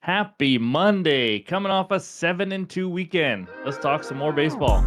Happy Monday, coming off a 7-2 weekend. Let's talk some more baseball.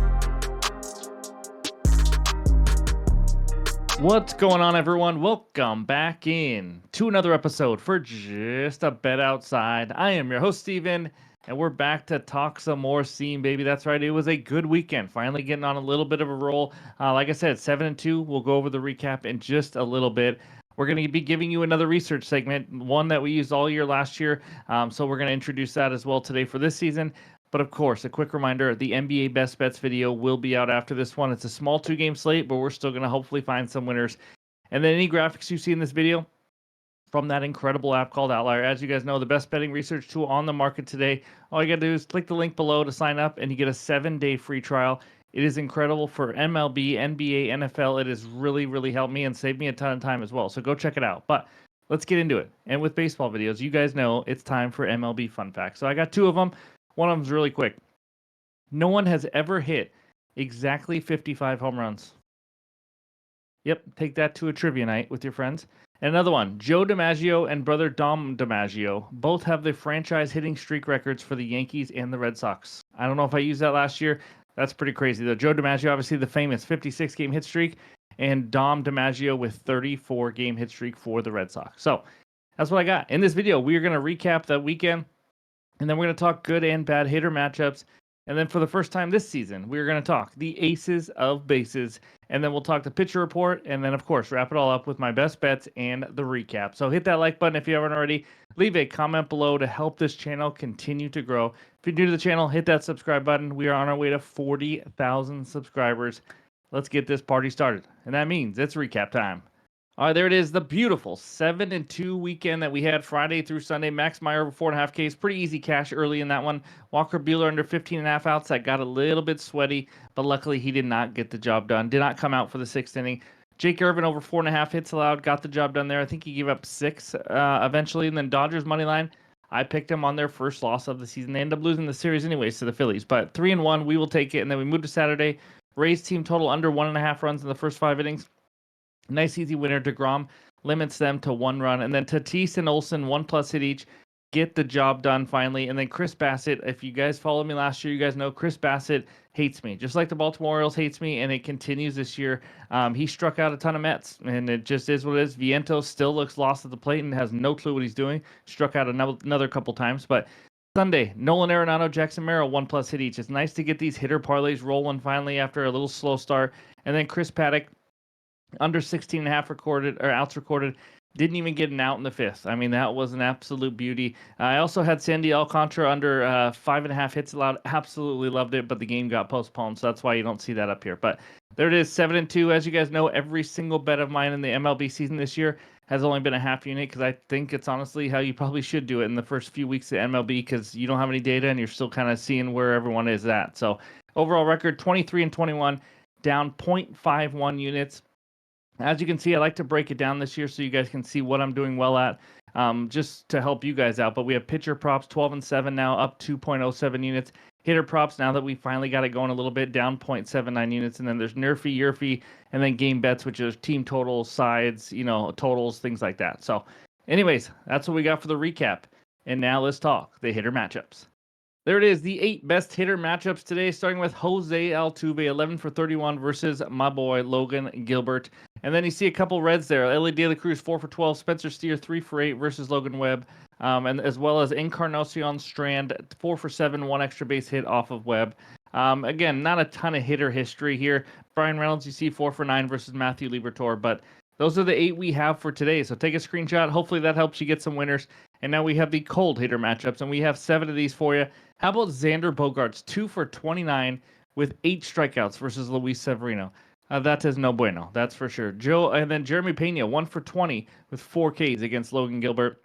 What's going on, everyone? Welcome back in to another episode for Just a Bet Outside. I am your host, Steven, and we're back to talk some more scene, baby. That's right. It was a good weekend. Finally getting on a little bit of a roll. Like I said, 7-2. We'll go over the recap in just a little bit. We're going to be giving you another research segment, one that we used all year last year. So we're going to introduce that as well today for this season. But of course, a quick reminder, the NBA Best Bets video will be out after this one. It's a small 2-game slate, but we're still going to hopefully find some winners. And then any graphics you see in this video from that incredible app called OUTLIER. As you guys know, the best betting research tool on the market today. All you got to do is click the link below to sign up, and you get a 7-day free trial. It is incredible for MLB, NBA, NFL. It has really, really helped me and saved me a ton of time as well. So go check it out. But let's get into it. And with baseball videos, you guys know it's time for MLB fun facts. So I got 2 of them. One of them's really quick. No one has ever hit exactly 55 home runs. Yep, take that to a trivia night with your friends. And another one, Joe DiMaggio and brother Dom DiMaggio both have the franchise hitting streak records for the Yankees and the Red Sox. I don't know if I used that last year. That's pretty crazy, though. Joe DiMaggio, obviously the famous 56-game hit streak, and Dom DiMaggio with 34-game hit streak for the Red Sox. So that's what I got. In this video, we are going to recap that weekend, and then we're going to talk good and bad hitter matchups. And then for the first time this season, we're going to talk the aces of bases. And then we'll talk the pitcher report. And then, of course, wrap it all up with my best bets and the recap. So hit that like button if you haven't already. Leave a comment below to help this channel continue to grow. If you're new to the channel, hit that subscribe button. We are on our way to 40,000 subscribers. Let's get this party started. And that means it's recap time. All right, there it is. The beautiful 7-2 weekend that we had Friday through Sunday. Max Meyer over 4.5 Ks. Pretty easy cash early in that one. Walker Buehler under 15.5 outs. That got a little bit sweaty, but luckily he did not get the job done. Did not come out for the 6th inning. Jake Irvin over 4.5 hits allowed. Got the job done there. I think he gave up 6 eventually. And then Dodgers money line. I picked them on their first loss of the season. They ended up losing the series anyways to the Phillies. But 3-1, we will take it. And then we move to Saturday. Rays team total under 1.5 runs in the first 5 innings. Nice easy winner. DeGrom limits them to 1 run. And then Tatis and Olsen, 1+ hit each, get the job done finally. And then Chris Bassett, if you guys followed me last year, you guys know Chris Bassett hates me. Just like the Baltimore Orioles hates me, and it continues this year. He struck out a ton of Mets, and it just is what it is. Vientos still looks lost at the plate and has no clue what he's doing. Struck out another couple times. But Sunday, Nolan Arenado, Jackson Merrill, 1+ hit each. It's nice to get these hitter parlays rolling finally after a little slow start. And then Chris Paddock, under 16.5 recorded or outs recorded, didn't even get an out in the 5th. I mean, that was an absolute beauty. I also had Sandy Alcantara under 5.5 hits allowed. Absolutely loved it, but the game got postponed, so that's why you don't see that up here. But there it is, 7-2. As you guys know, every single bet of mine in the MLB season this year has only been a half unit, because I think it's honestly how you probably should do it in the first few weeks of MLB, because you don't have any data and you're still kind of seeing where everyone is at. So overall record 23-21, down 0.51 units. As you can see, I like to break it down this year so you guys can see what I'm doing well at, just to help you guys out. But we have pitcher props 12-7 now, up 2.07 units. Hitter props, now that we finally got it going a little bit, down 0.79 units. And then there's NERFy, YERFy, and then game bets, which is team totals, sides, totals, things like that. So anyways, that's what we got for the recap. And now let's talk the hitter matchups. There it is, the 8 best hitter matchups today, starting with Jose Altuve, 11 for 31 versus my boy Logan Gilbert. And then you see a couple reds there. Ellie De La Cruz, 4 for 12. Spencer Steer, 3 for 8 versus Logan Webb. And as well as Encarnacion Strand, 4 for 7, 1 extra base hit off of Webb. Again, not a ton of hitter history here. Brian Reynolds, you see 4 for 9 versus Matthew Liberatore. But those are the 8 we have for today. So take a screenshot. Hopefully that helps you get some winners. And now we have the cold hitter matchups, and we have 7 of these for you. How about Xander Bogaerts, 2 for 29 with 8 strikeouts versus Luis Severino? That is no bueno, that's for sure. And then Jeremy Pena, 1 for 20 with 4 Ks against Logan Gilbert.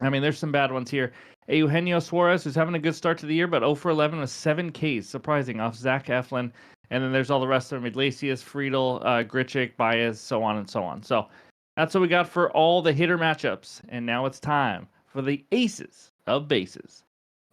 I mean, there's some bad ones here. Eugenio Suarez, who's having a good start to the year, but 0 for 11 with 7 Ks, surprising, off Zach Eflin. And then there's all the rest of them: Iglesias, Friedel, Grichuk, Baez, so on and so on. So that's what we got for all the hitter matchups. And now it's time for the aces of bases.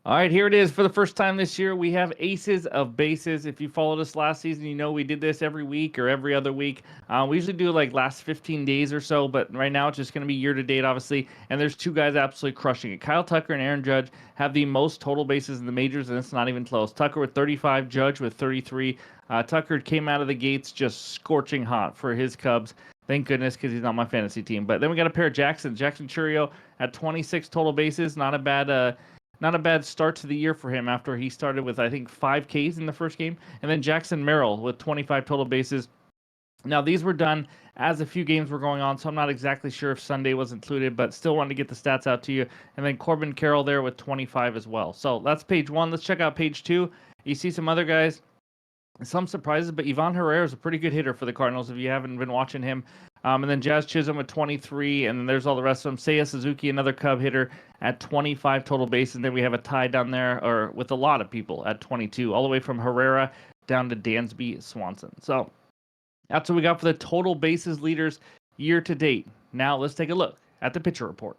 All right, here it is. For the first time this year, we have Aces of Bases. If you followed us last season, you know we did this every week or every other week. We usually do like last 15 days or so, but right now it's just going to be year to date, obviously. And there's two guys absolutely crushing it. Kyle Tucker and Aaron Judge have the most total bases in the majors, and it's not even close. Tucker with 35, Judge with 33. Tucker came out of the gates just scorching hot for his Cubs. Thank goodness, because he's not my fantasy team. But then we got a pair of Jackson Churio at 26 total bases. Not a bad start to the year for him after he started with, I think, 5 Ks in the first game. And then Jackson Merrill with 25 total bases. Now, these were done as a few games were going on, so I'm not exactly sure if Sunday was included, but still wanted to get the stats out to you. And then Corbin Carroll there with 25 as well. So that's page 1. Let's check out page 2. You see some other guys. Some surprises, but Ivan Herrera is a pretty good hitter for the Cardinals if you haven't been watching him. And then Jazz Chisholm at 23, and then there's all the rest of them. Seiya Suzuki, another Cub hitter at 25 total bases. And then we have a tie down there, or with a lot of people at 22, all the way from Herrera down to Dansby Swanson. So that's what we got for the total bases leaders year to date. Now let's take a look at the pitcher report.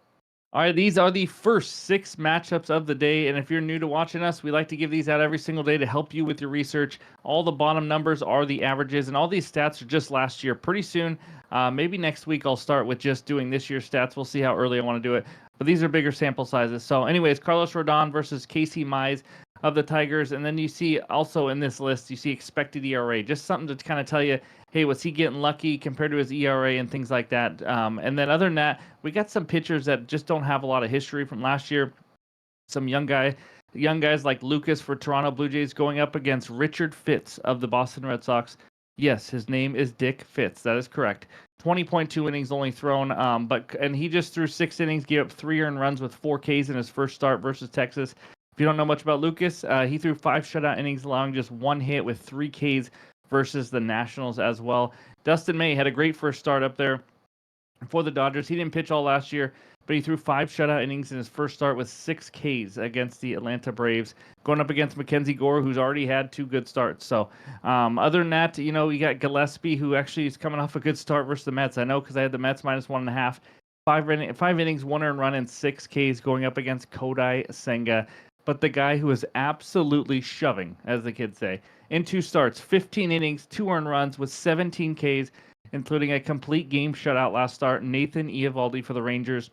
All right, these are the first 6 matchups of the day, and if you're new to watching us, we like to give these out every single day to help you with your research. All the bottom numbers are the averages, and all these stats are just last year. Pretty soon, maybe next week, I'll start with just doing this year's stats. We'll see how early I want to do it, but these are bigger sample sizes. So anyways, Carlos Rodon versus Casey Mize of the Tigers, and then you see also in this list, you see expected ERA, just something to kind of tell you, hey, was he getting lucky compared to his ERA and things like that. And then other than that, we got some pitchers that just don't have a lot of history from last year. Some young guys like Lucas for Toronto Blue Jays going up against Richard Fitz of the Boston Red Sox. Yes, his name is Dick Fitz. That is correct. 20.2 innings only thrown, and he just threw 6 innings, gave up 3 earned runs with 4 Ks in his first start versus Texas. If you don't know much about Lucas, he threw 5 shutout innings, allowing just 1 hit with 3 Ks versus the Nationals as well. Dustin May had a great first start up there for the Dodgers. He didn't pitch all last year, but he threw 5 shutout innings in his first start with 6 Ks against the Atlanta Braves, going up against Mackenzie Gore, who's already had 2 good starts. So other than that, you got Gillespie, who actually is coming off a good start versus the Mets. I know because I had the Mets minus 1.5. 5 innings, 1 earned run, and 6 Ks going up against Kodai Senga. But the guy who is absolutely shoving, as the kids say, in 2 starts, 15 innings, 2 earned runs with 17 Ks, including a complete game shutout last start. Nathan Eovaldi for the Rangers.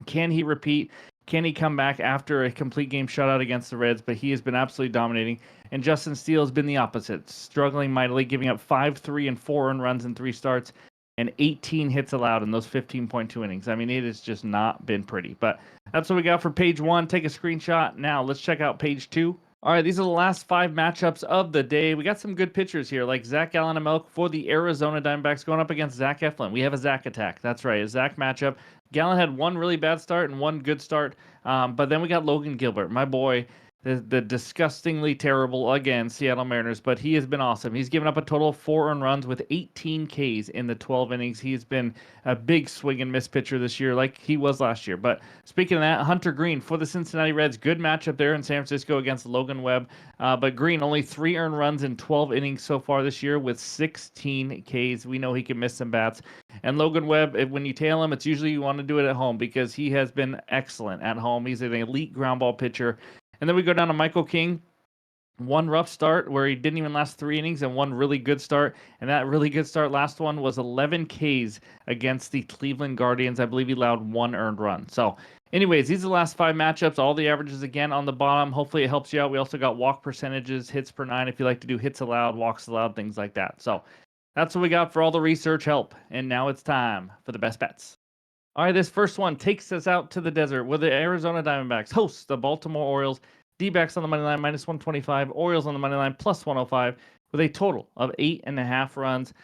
Can he repeat? Can he come back after a complete game shutout against the Reds? But he has been absolutely dominating. And Justin Steele has been the opposite, struggling mightily, giving up 5, 3, and 4 earned runs in 3 starts and 18 hits allowed in those 15.2 innings. I mean, it has just not been pretty. But that's what we got for page 1. Take a screenshot. Now let's check out page 2. All right, these are the last 5 matchups of the day. We got some good pitchers here, like Zach Gallen for the Arizona Diamondbacks going up against Zach Eflin. We have a Zach attack. That's right, a Zach matchup. Gallen had 1 really bad start and 1 good start, but then we got Logan Gilbert, my boy, the disgustingly terrible, again, Seattle Mariners, but he has been awesome. He's given up a total of 4 earned runs with 18 Ks in the 12 innings. He's been a big swing and miss pitcher this year like he was last year. But speaking of that, Hunter Green for the Cincinnati Reds, good matchup there in San Francisco against Logan Webb. But Green, only 3 earned runs in 12 innings so far this year with 16 Ks. We know he can miss some bats. And Logan Webb, when you tail him, it's usually you want to do it at home because he has been excellent at home. He's an elite ground ball pitcher. And then we go down to Michael King. 1 rough start where he didn't even last 3 innings and 1 really good start. And that really good start, last one, was 11 Ks against the Cleveland Guardians. I believe he allowed 1 earned run. So anyways, these are the last 5 matchups. All the averages again on the bottom. Hopefully it helps you out. We also got walk percentages, hits per 9 if you like to do hits allowed, walks allowed, things like that. So that's what we got for all the research help. And now it's time for the best bets. All right, this first one takes us out to the desert where the Arizona Diamondbacks host the Baltimore Orioles. D-backs on the money line, minus 125. Orioles on the money line, plus 105, with a total of 8.5 runs.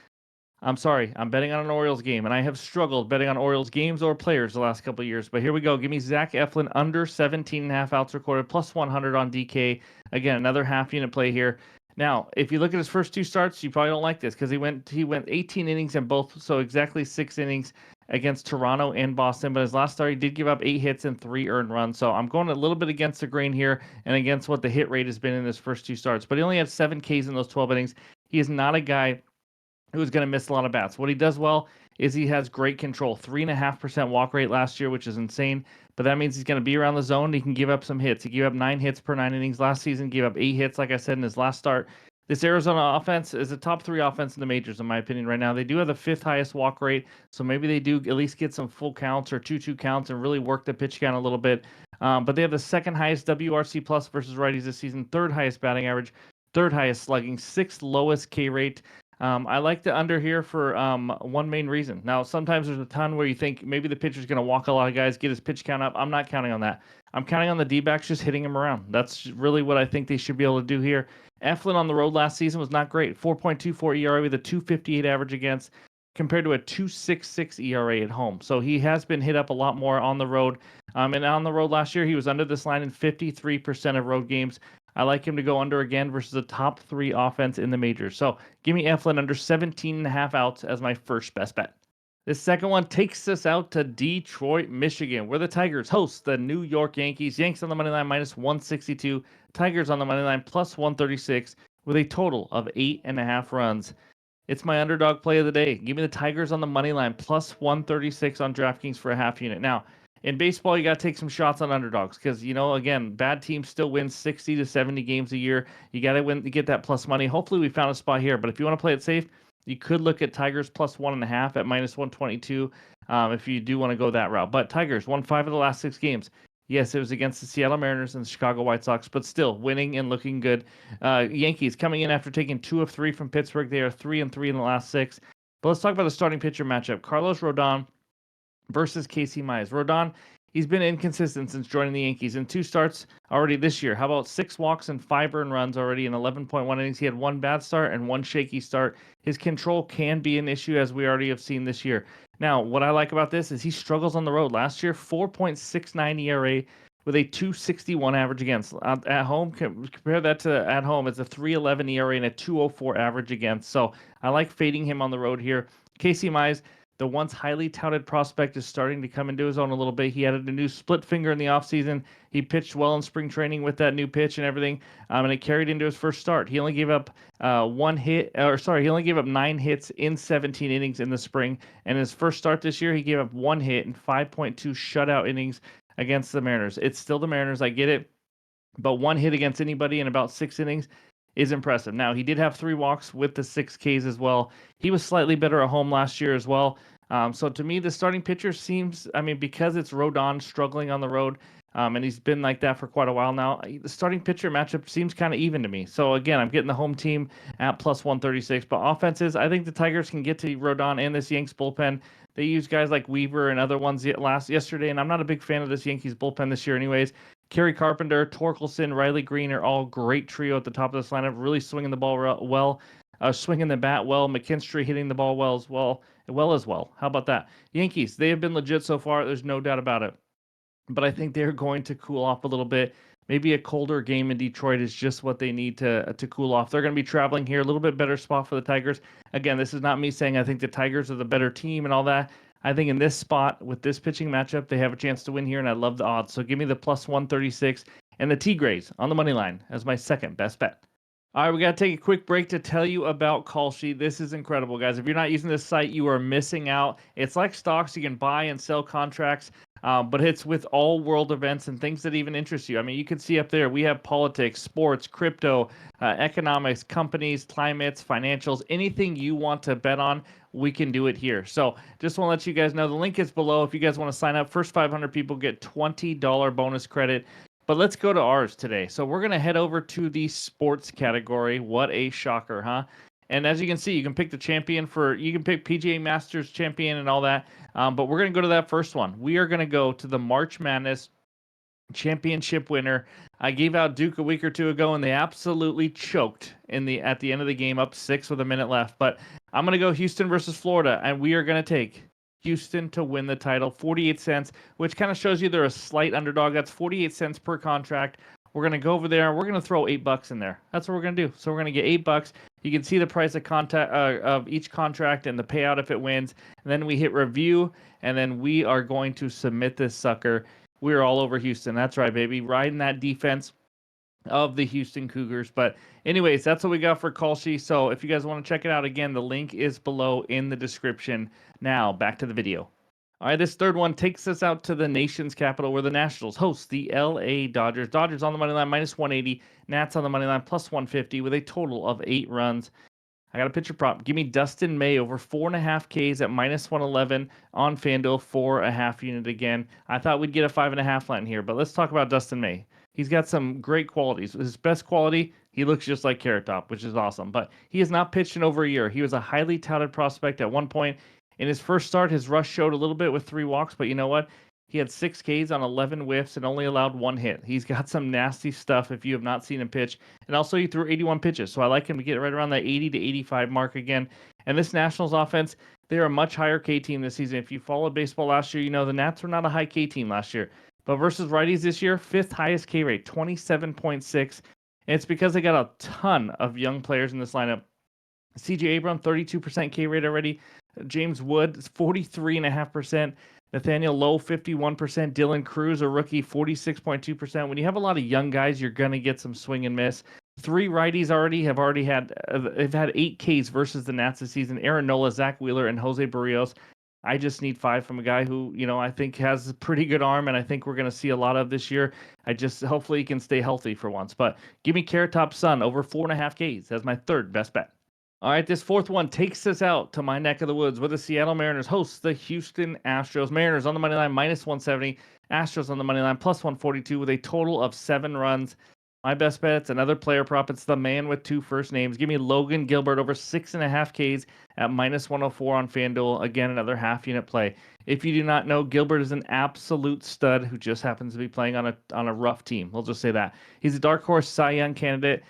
I'm sorry, I'm betting on an Orioles game, and I have struggled betting on Orioles games or players the last couple of years. But here we go. Give me Zach Eflin under 17.5 outs recorded, plus 100 on DK. Again, another half-unit play here. Now, if you look at his first 2 starts, you probably don't like this because he went 18 innings in both, so exactly 6 innings against Toronto and Boston. But his last start, he did give up 8 hits and 3 earned runs. So I'm going a little bit against the grain here and against what the hit rate has been in his first 2 starts. But he only had 7 Ks in those 12 innings. He is not a guy who's going to miss a lot of bats. What he does well is he has great control. 3.5% walk rate last year, which is insane. but that means he's going to be around the zone. He can give up some hits. He gave up 9 hits per 9 innings last season, gave up 8 hits, like I said, in his last start. This Arizona offense is a top 3 offense in the majors, in my opinion, right now. They do have the 5th highest walk rate, so maybe they do at least get some full counts or 2-2 counts and really work the pitch count a little bit. But they have the 2nd highest WRC plus versus righties this season, 3rd highest batting average, 3rd highest slugging, 6th lowest K rate. I like the under here for one main reason. Now, sometimes there's a ton where you think maybe the pitcher's going to walk a lot of guys, get his pitch count up. I'm not counting on that. I'm counting on the D-backs just hitting him around. That's really what I think they should be able to do here. Eflin on the road last season was not great. 4.24 ERA with a 2.58 average against, compared to a 2.66 ERA at home. So he has been hit up a lot more on the road. And on the road last year, he was under this line in 53% of road games. I like him to go under again versus the top 3 offense in the majors. So give me Eflin under 17.5 outs as my first best bet. This second one takes us out to Detroit, Michigan, where the Tigers host the New York Yankees. Yanks on the money line minus 162. Tigers on the money line plus 136 with a total of 8.5 runs. It's my underdog play of the day. Give me the Tigers on the money line plus 136 on DraftKings for a half unit. Now, in baseball, you got to take some shots on underdogs because, again, bad teams still win 60 to 70 games a year. You got to win to get that plus money. Hopefully, we found a spot here. But if you want to play it safe, you could look at Tigers plus 1.5 at minus 122 if you do want to go that route. But Tigers won 5 of the last 6 games. Yes, it was against the Seattle Mariners and the Chicago White Sox, but still winning and looking good. Yankees coming in after taking 2 of 3 from Pittsburgh. They are 3-3 in the last 6. But let's talk about the starting pitcher matchup. Carlos Rodon versus Casey Mize. Rodon, he's been inconsistent since joining the Yankees in 2 starts already this year. How about 6 walks and 5 earned runs already in 11.1 innings? He had 1 bad start and 1 shaky start. His control can be an issue, as we already have seen this year. Now, what I like about this is he struggles on the road. Last year, 4.69 ERA with a 2.61 average against. At home, compare that to at home, it's a 3.11 ERA and a 2.04 average against. So I like fading him on the road here. Casey Mize, the once highly touted prospect, is starting to come into his own a little bit. He added a new split finger in the offseason. He pitched well in spring training with that new pitch and everything, and it carried into his first start. He only gave up he only gave up 9 hits in 17 innings in the spring. And his first start this year, he gave up 1 hit in 5.2 shutout innings against the Mariners. It's still the Mariners, I get it, but 1 hit against anybody in about 6 innings is impressive. Now, he did have 3 walks with the 6 Ks as well. He was slightly better at home last year as well. So to me, the starting pitcher seems, because it's Rodon struggling on the road, and he's been like that for quite a while now, the starting pitcher matchup seems kind of even to me. So again, I'm getting the home team at plus 136. But offenses, I think the Tigers can get to Rodon and this Yanks bullpen. They use guys like Weaver and other ones yesterday, and I'm not a big fan of this Yankees bullpen this year anyways. Kerry Carpenter, Torkelson, Riley Green are all great trio at the top of this lineup, really swinging the ball well, swinging the bat well. McKinstry hitting the ball well as well. How about that? Yankees, they have been legit so far. There's no doubt about it. But I think they're going to cool off a little bit. Maybe a colder game in Detroit is just what they need to cool off. They're going to be traveling here. A little bit better spot for the Tigers. Again, this is not me saying I think the Tigers are the better team and all that. I think in this spot, with this pitching matchup, they have a chance to win here, and I love the odds. So give me the plus 136 and the Tigres on the money line as my second best bet. All right, we got to take a quick break to tell you about Call Sheet. This is incredible, guys. If you're not using this site, you are missing out. It's like stocks. You can buy and sell contracts, but it's with all world events and things that even interest you. You can see up there, we have politics, sports, crypto, economics, companies, climates, financials, anything you want to bet on, we can do it here. So just want to let you guys know, the link is below. If you guys want to sign up, first 500 people get $20 bonus credit. But let's go to ours today. So we're going to head over to the sports category. What a shocker, huh? And as you can see, you can pick the champion you can pick PGA Masters champion and all that. But we're going to go to that first one. We are going to go to the March Madness championship winner. I gave out Duke a week or 2 ago, and they absolutely choked at the end of the game, up 6 with a minute left. But I'm going to go Houston versus Florida, and we are going to take Houston to win the title, 48 cents, which kind of shows you they're a slight underdog. That's 48 cents per contract. We're going to go over there. We're going to throw $8 in there. That's what we're going to do. So we're going to get $8. You can see the price of each contract and the payout if it wins. And then we hit review, and then we are going to submit this sucker. We're all over Houston. That's right, baby. Riding that defense of the Houston Cougars. But anyways, that's what we got for Call Sheet. So if you guys want to check it out again, the link is below in the description. Now back to the video. All right, this third one takes us out to the nation's capital where the Nationals host the LA Dodgers. Dodgers on the money line minus 180, Nats on the money line plus 150 with a total of 8 runs. I got a pitcher prop. Give me Dustin May over 4.5 Ks at minus 111 on FanDuel for a half unit again. I thought we'd get a 5.5 line here, but let's talk about Dustin May. He's got some great qualities. His best quality, he looks just like Carrot Top, which is awesome. But he has not pitched in over a year. He was a highly touted prospect at one point. In his first start, his rush showed a little bit with 3 walks, but you know what? He had 6 Ks on 11 whiffs and only allowed 1 hit. He's got some nasty stuff if you have not seen him pitch. And also, he threw 81 pitches. So I like him to get right around that 80 to 85 mark again. And this Nationals offense, they're a much higher K team this season. If you followed baseball last year, you know the Nats were not a high K team last year. But versus righties this year, fifth highest K rate, 27.6. And it's because they got a ton of young players in this lineup. CJ Abram, 32% K rate already. James Wood, 43.5%. Nathaniel Lowe, 51%. Dylan Cruz, a rookie, 46.2%. When you have a lot of young guys, you're going to get some swing and miss. 3 righties they've had 8 Ks versus the Nats this season. Aaron Nola, Zach Wheeler, and Jose Barrios. I just need 5 from a guy who, I think has a pretty good arm, and I think we're going to see a lot of this year. Hopefully he can stay healthy for once. But give me Carrot Top Sun over 4.5 Ks as my third best bet. All right, this fourth one takes us out to my neck of the woods where the Seattle Mariners host the Houston Astros. Mariners on the money line minus 170, Astros on the money line plus 142 with a total of 7 runs. My best bet, it's another player prop. It's the man with 2 first names. Give me Logan Gilbert over 6.5 Ks at minus 104 on FanDuel. Again, another half unit play. If you do not know, Gilbert is an absolute stud who just happens to be playing on a rough team. We'll just say that. He's a dark horse Cy Young candidate.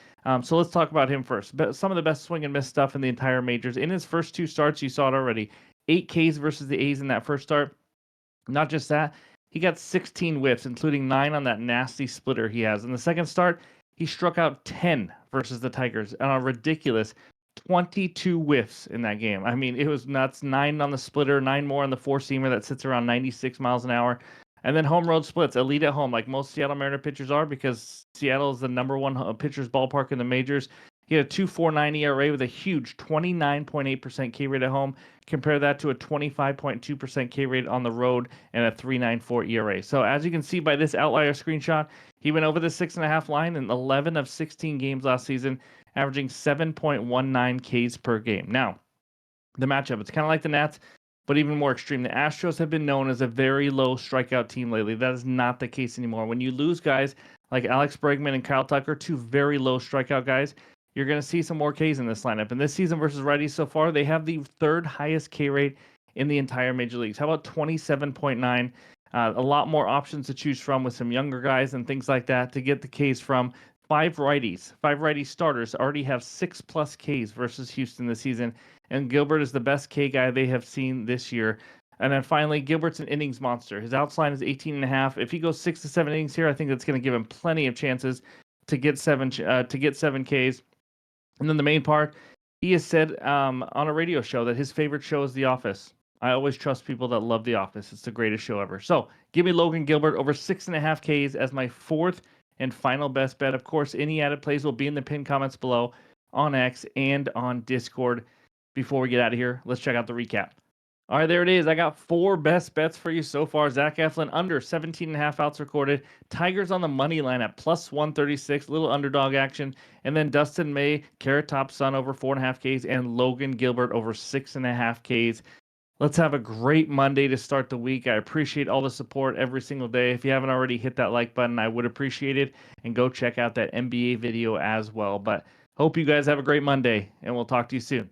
So let's talk about him first. But some of the best swing and miss stuff in the entire majors. In his first 2 starts, you saw it already. 8 Ks versus the A's in that first start. Not just that, he got 16 whiffs, including 9 on that nasty splitter he has. In the second start, he struck out 10 versus the Tigers on a ridiculous 22 whiffs in that game. I mean, it was nuts. 9 on the splitter, 9 more on the four-seamer that sits around 96 miles an hour. And then home road splits, elite at home, like most Seattle Mariner pitchers are, because Seattle is the number 1 pitcher's ballpark in the majors. He had a 2.49 ERA with a huge 29.8% K rate at home. Compare that to a 25.2% K rate on the road and a 3.94 ERA. So as you can see by this outlier screenshot, he went over the 6.5 line in 11 of 16 games last season, averaging 7.19 Ks per game. Now, the matchup, it's kind of like the Nats, but even more extreme. The Astros have been known as a very low strikeout team lately. That is not the case anymore. When you lose guys like Alex Bregman and Kyle Tucker, 2 very low strikeout guys, you're going to see some more Ks in this lineup. And this season versus righties so far, they have the 3rd highest K rate in the entire major leagues. How about 27.9? A lot more options to choose from with some younger guys and things like that to get the Ks from. 5 righty starters already have 6+ Ks versus Houston this season. And Gilbert is the best K guy they have seen this year. And then finally, Gilbert's an innings monster. His outs line is 18.5. If he goes 6 to 7 innings here, I think that's going to give him plenty of chances to get 7 Ks. And then the main part, he has said on a radio show that his favorite show is The Office. I always trust people that love The Office. It's the greatest show ever. So give me Logan Gilbert over 6.5 Ks as my 4th and final best bet. Of course, any added plays will be in the pinned comments below on X and on Discord. Before we get out of here, let's check out the recap. All right, there it is. I got 4 best bets for you so far. Zach Eflin under 17.5 outs recorded. Tigers on the money line at plus 136, little underdog action. And then Dustin May, Carrot Top Sun over 4.5 Ks, and Logan Gilbert over 6.5 Ks. Let's have a great Monday to start the week. I appreciate all the support every single day. If you haven't already hit that like button, I would appreciate it. And go check out that NBA video as well. But hope you guys have a great Monday, and we'll talk to you soon.